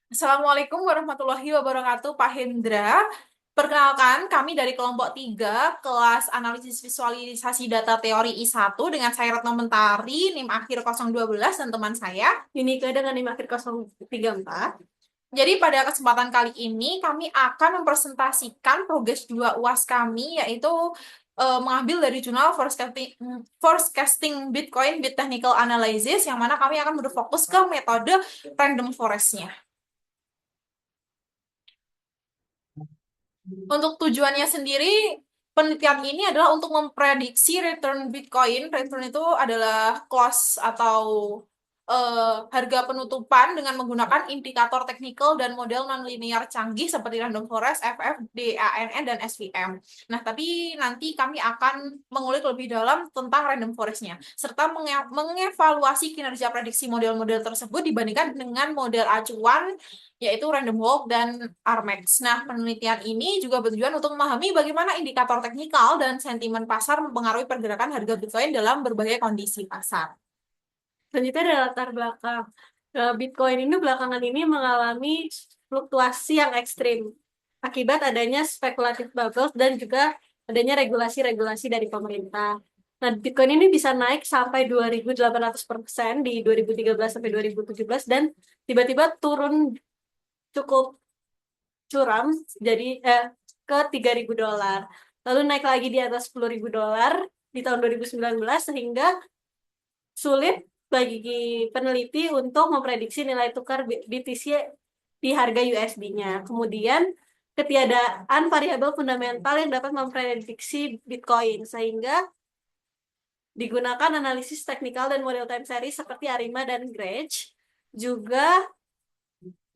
Assalamualaikum warahmatullahi wabarakatuh, Pak Hendra. Perkenalkan, kami dari kelompok 3 kelas analisis visualisasi data teori I1 dengan saya Retno Mentari, NIM akhir 012, dan teman saya. Unika dengan NIM akhir 034. Jadi pada kesempatan kali ini kami akan mempresentasikan progres 2 UAS kami, yaitu mengambil dari jurnal Forecasting Bitcoin Bit Technical Analysis, yang mana kami akan berfokus ke metode random forest-nya. Untuk tujuannya sendiri, penelitian ini adalah untuk memprediksi return Bitcoin. Return itu adalah close atau harga penutupan dengan menggunakan indikator teknikal dan model nonlinear canggih seperti random forest, FF, DANN, dan SVM. Nah, tapi nanti kami akan mengulik lebih dalam tentang random forest-nya, serta mengevaluasi kinerja prediksi model-model tersebut dibandingkan dengan model acuan yaitu random walk dan RMAX. Nah, penelitian ini juga bertujuan untuk memahami bagaimana indikator teknikal dan sentimen pasar mempengaruhi pergerakan harga Bitcoin dalam berbagai kondisi pasar. Selanjutnya ada latar belakang. Bitcoin ini belakangan ini mengalami fluktuasi yang ekstrim akibat adanya spekulatif bubbles dan juga adanya regulasi-regulasi dari pemerintah. Nah, Bitcoin ini bisa naik sampai 2.800% di 2013 sampai 2017 dan tiba-tiba turun cukup curam jadi ke 3.000 dolar. Lalu naik lagi di atas 10.000 dolar di tahun 2019 sehingga sulit bagi peneliti untuk memprediksi nilai tukar BTC di harga USD-nya. Kemudian, ketiadaan variabel fundamental yang dapat memprediksi Bitcoin, sehingga digunakan analisis teknikal dan model time series seperti ARIMA dan Grech. Juga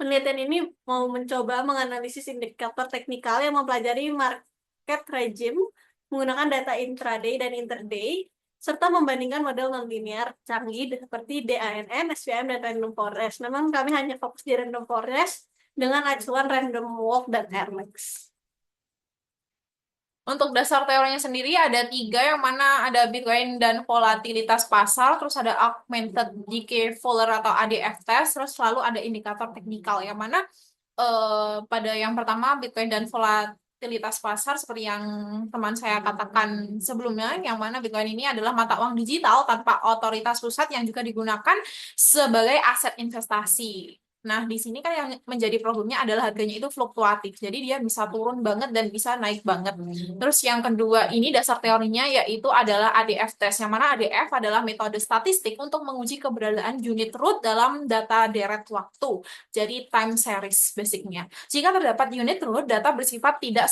penelitian ini mau mencoba menganalisis indikator teknikal yang mempelajari market regime menggunakan data intraday dan interday, serta membandingkan model nonlinear canggih seperti DANN, SVM, dan random forest. Memang kami hanya fokus di random forest dengan acuan random walk dan RMAX. Untuk dasar teorinya sendiri ada 3, yang mana ada Bitcoin dan volatilitas pasar, terus ada augmented decay failure atau ADF test, terus selalu ada indikator teknikal, yang mana pada yang pertama Bitcoin dan volatilitas pasar seperti yang teman saya katakan sebelumnya, yang mana Bitcoin ini adalah mata uang digital tanpa otoritas pusat yang juga digunakan sebagai aset investasi. Nah, di sini kan yang menjadi problemnya adalah harganya itu fluktuatif. Jadi dia bisa turun banget dan bisa naik banget. Terus yang kedua ini dasar teorinya yaitu adalah ADF test. Yang mana ADF adalah metode statistik untuk menguji keberadaan unit root dalam data deret waktu. Jadi time series basicnya. Jika terdapat unit root, data bersifat tidak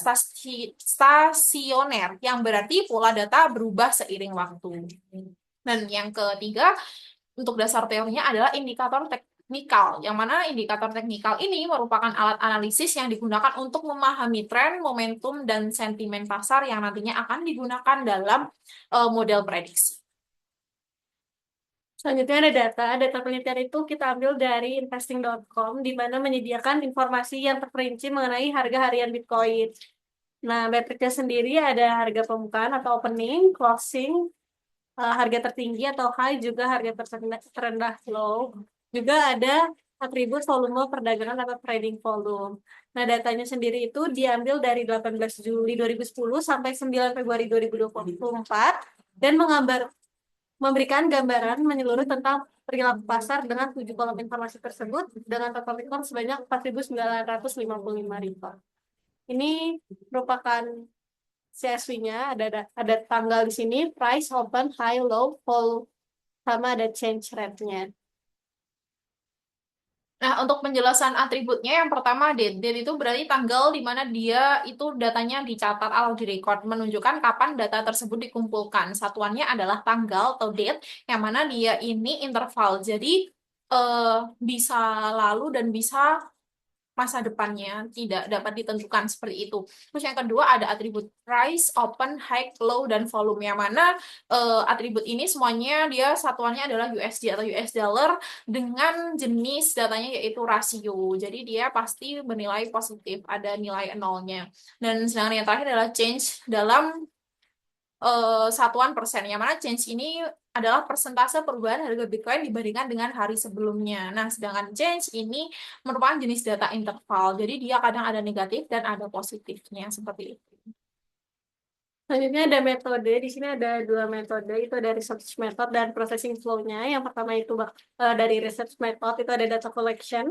stasioner, yang berarti pola data berubah seiring waktu. Dan yang ketiga, untuk dasar teorinya adalah indikator teknikal, yang mana indikator teknikal ini merupakan alat analisis yang digunakan untuk memahami tren, momentum, dan sentimen pasar yang nantinya akan digunakan dalam model prediksi. Selanjutnya ada data. Data penelitian itu kita ambil dari investing.com, di mana menyediakan informasi yang terperinci mengenai harga harian Bitcoin. Nah, metriknya sendiri ada harga pembukaan atau opening, closing, harga tertinggi atau high, juga harga terendah low. Juga ada atribut volume perdagangan atau trading volume. Nah, datanya sendiri itu diambil dari 18 Juli 2010 sampai 9 Februari 2024 dan memberikan gambaran menyeluruh tentang perilaku pasar dengan 7 kolom informasi tersebut dengan total return sebanyak 4.955 return. Ini merupakan CSV-nya, ada tanggal di sini, price, open, high, low, fall, sama ada change rate-nya. Nah, untuk penjelasan atributnya, yang pertama date. Date itu berarti tanggal di mana dia itu datanya dicatat atau direkod, menunjukkan kapan data tersebut dikumpulkan. Satuannya adalah tanggal atau date, yang mana dia ini interval. Jadi, eh, bisa lalu dan bisa masa depannya tidak dapat ditentukan seperti itu. Terus yang kedua ada atribut price, open, high, low, dan volume, yang mana atribut ini semuanya dia satuannya adalah USD atau US dollar dengan jenis datanya yaitu rasio. Jadi dia pasti bernilai positif, ada nilai nolnya. Dan sedangkan yang terakhir adalah change dalam satuan persen, yang mana change ini adalah persentase perubahan harga Bitcoin dibandingkan dengan hari sebelumnya. Nah, sedangkan change ini merupakan jenis data interval, jadi dia kadang ada negatif dan ada positifnya seperti itu. Selanjutnya ada metode. Di sini ada dua metode, itu ada research method dan processing flow-nya. Yang pertama itu dari research method itu ada data collection,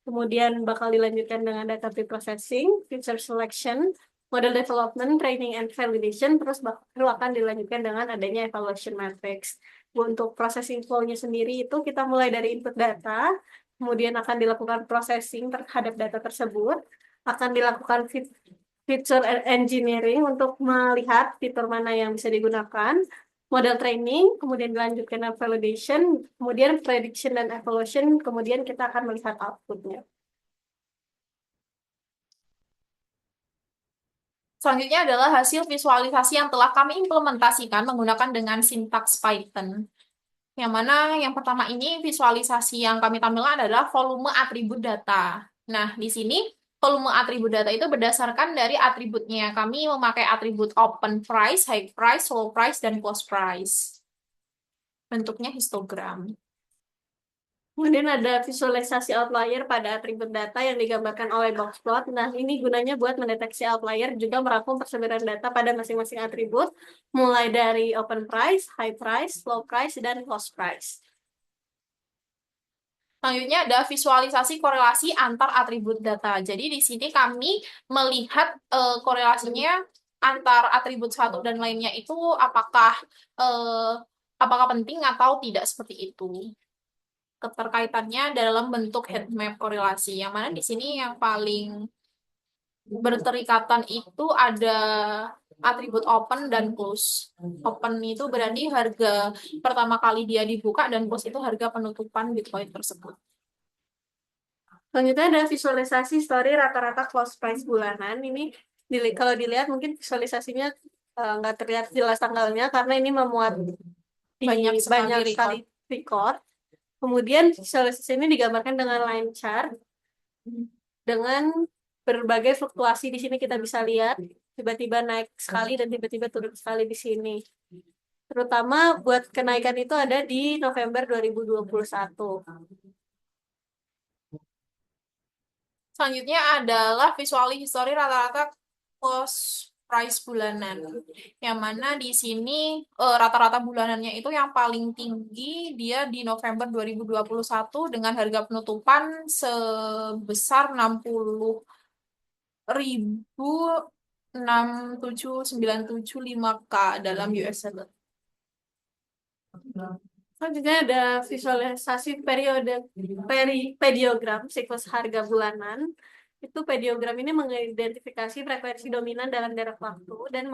kemudian bakal dilanjutkan dengan data preprocessing, feature selection, model development, training and validation, terus baru akan dilanjutkan dengan adanya evaluation matrix. Untuk processing flow-nya sendiri itu kita mulai dari input data, kemudian akan dilakukan processing terhadap data tersebut, akan dilakukan feature engineering untuk melihat fitur mana yang bisa digunakan, model training, kemudian dilanjutkan dengan validation, kemudian prediction dan evaluation, kemudian kita akan melihat outputnya. Selanjutnya adalah hasil visualisasi yang telah kami implementasikan menggunakan dengan sintaks Python. Yang mana yang pertama ini visualisasi yang kami tampilkan adalah volume atribut data. Nah, di sini volume atribut data itu berdasarkan dari atributnya. Kami memakai atribut open price, high price, low price, dan close price. Bentuknya histogram. Kemudian ada visualisasi outlier pada atribut data yang digambarkan oleh box plot. Nah, ini gunanya buat mendeteksi outlier, juga merangkum persebaran data pada masing-masing atribut, mulai dari open price, high price, low price, dan close price. Selanjutnya ada visualisasi korelasi antar atribut data. Jadi di sini kami melihat korelasinya antar atribut satu dan lainnya itu eh, apakah penting atau tidak seperti itu. Keterkaitannya dalam bentuk heat map korelasi. Yang mana di sini yang paling berterikatan itu ada atribut open dan close. Open itu berarti harga pertama kali dia dibuka dan close itu harga penutupan Bitcoin tersebut. Selanjutnya ada visualisasi story rata-rata close price bulanan. Ini kalau dilihat mungkin visualisasinya nggak terlihat jelas tanggalnya karena ini memuat Banyak sekali banyak sekali record. Kemudian visualisasi ini digambarkan dengan line chart dengan berbagai fluktuasi. Di sini kita bisa lihat tiba-tiba naik sekali dan tiba-tiba turun sekali di sini. Terutama buat kenaikan itu ada di November 2021. Selanjutnya adalah visual history rata-rata cost price bulanan. Yang mana di sini rata-rata bulanannya itu yang paling tinggi dia di November 2021 dengan harga penutupan sebesar 60.067,97,5 K dalam US dollar. Selanjutnya ada visualisasi pediogram siklus harga bulanan. Itu pediogram ini mengidentifikasi frekuensi dominan dalam jarak waktu dan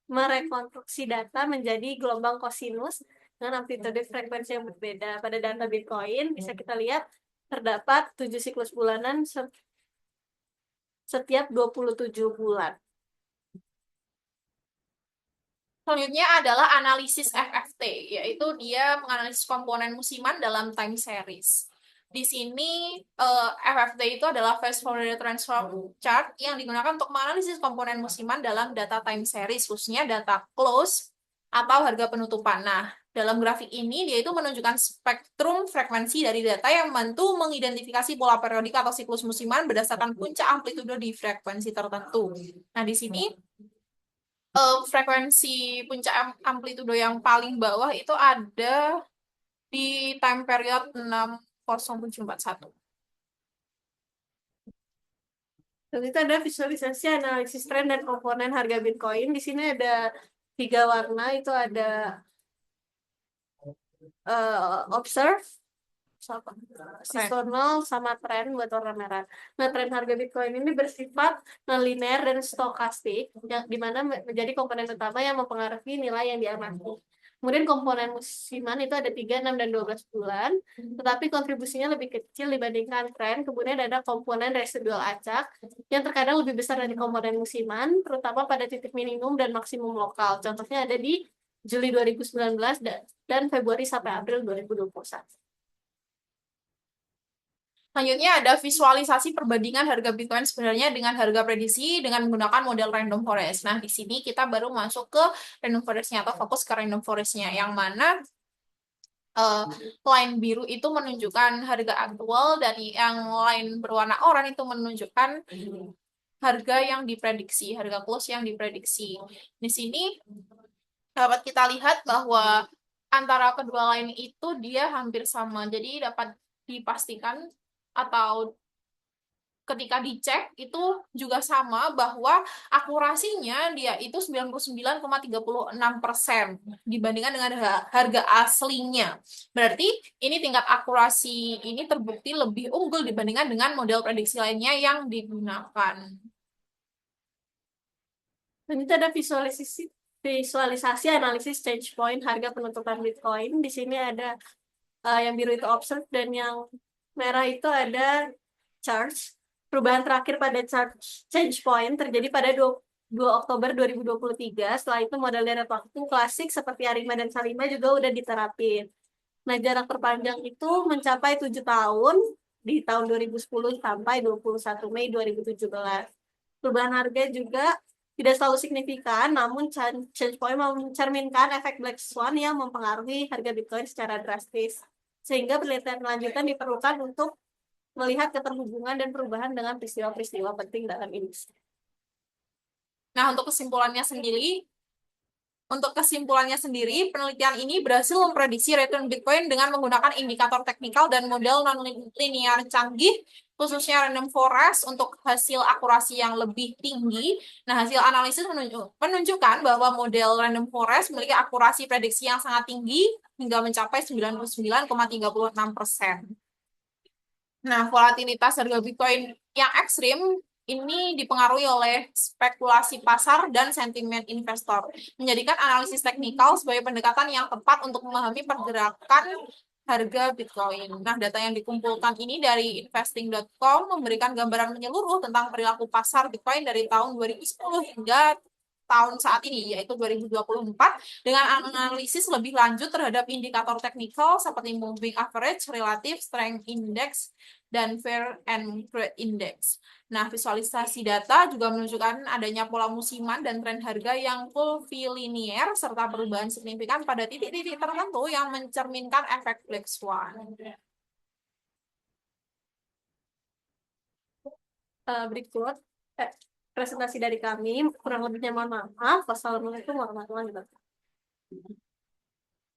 merekonstruksi data menjadi gelombang kosinus dengan amplitude frekuensi yang berbeda. Pada data Bitcoin bisa kita lihat terdapat 7 siklus bulanan setiap 27 bulan. Selanjutnya adalah analisis FFT, yaitu dia menganalisis komponen musiman dalam time series. Di sini FFT itu adalah Fast Fourier Transform Chart yang digunakan untuk menganalisis komponen musiman dalam data time series, khususnya data close atau harga penutupan. Nah, dalam grafik ini dia itu menunjukkan spektrum frekuensi dari data yang membantu mengidentifikasi pola periodik atau siklus musiman berdasarkan puncak amplitudo di frekuensi tertentu. Nah, di sini frekuensi puncak amplitudo yang paling bawah itu ada di time period 60741. Dan itu ada visualisasi analisis tren dan komponen harga Bitcoin. Di sini ada 3 warna, itu ada observe, seasonal, sama tren buat warna merah. Nah, tren harga Bitcoin ini bersifat linear dan stokastik, yang dimana menjadi komponen utama yang mempengaruhi nilai yang diamati. Kemudian komponen musiman itu ada 3, 6, dan 12 bulan, tetapi kontribusinya lebih kecil dibandingkan tren. Kemudian ada komponen residual acak, yang terkadang lebih besar dari komponen musiman, terutama pada titik minimum dan maksimum lokal. Contohnya ada di Juli 2019 dan Februari sampai April 2021. Selanjutnya ada visualisasi perbandingan harga Bitcoin sebenarnya dengan harga prediksi dengan menggunakan model random forest. Nah, di sini kita baru masuk ke random forest-nya atau fokus ke random forest-nya yang mana eh, line biru itu menunjukkan harga aktual dan yang line berwarna oranye itu menunjukkan harga yang diprediksi, harga close yang diprediksi. Di sini dapat kita lihat bahwa antara kedua line itu dia hampir sama. Jadi dapat dipastikan atau ketika dicek itu juga sama bahwa akurasinya dia itu 99,36% dibandingkan dengan harga aslinya. Berarti ini tingkat akurasi ini terbukti lebih unggul dibandingkan dengan model prediksi lainnya yang digunakan. Dan itu ada visualisasi analisis change point harga penutupan Bitcoin. Di sini ada yang biru itu observe dan yang merah itu ada charge. Perubahan terakhir pada charge change point terjadi pada 2 Oktober 2023. Setelah itu model deret waktu klasik seperti Arima dan Salima juga udah diterapin. Nah, jarak terpanjang itu mencapai 7 tahun di tahun 2010 sampai 21 Mei 2017. Perubahan harga juga tidak selalu signifikan, namun change point mencerminkan efek black swan yang mempengaruhi harga Bitcoin secara drastis. Sehingga penelitian lanjutan diperlukan untuk melihat keterhubungan dan perubahan dengan peristiwa-peristiwa penting dalam industri. Nah, untuk kesimpulannya sendiri, penelitian ini berhasil memprediksi return Bitcoin dengan menggunakan indikator teknikal dan model non-linear canggih, khususnya random forest untuk hasil akurasi yang lebih tinggi. Nah, hasil analisis menunjukkan bahwa model random forest memiliki akurasi prediksi yang sangat tinggi hingga mencapai 99,36%. Nah, volatilitas harga Bitcoin yang ekstrim ini dipengaruhi oleh spekulasi pasar dan sentimen investor, menjadikan analisis teknikal sebagai pendekatan yang tepat untuk memahami pergerakan harga Bitcoin. Nah, data yang dikumpulkan ini dari investing.com memberikan gambaran menyeluruh tentang perilaku pasar Bitcoin dari tahun 2010 hingga tahun saat ini, yaitu 2024, dengan analisis lebih lanjut terhadap indikator teknikal seperti moving average, relative strength index, dan Fair and Trade Index. Nah, visualisasi data juga menunjukkan adanya pola musiman dan tren harga yang curvilinear serta perubahan signifikan pada titik-titik tertentu yang mencerminkan efek black swan. Berikut eh, presentasi dari kami, kurang lebihnya mohon maaf. Wassalamualaikum warahmatullahi wabarakatuh.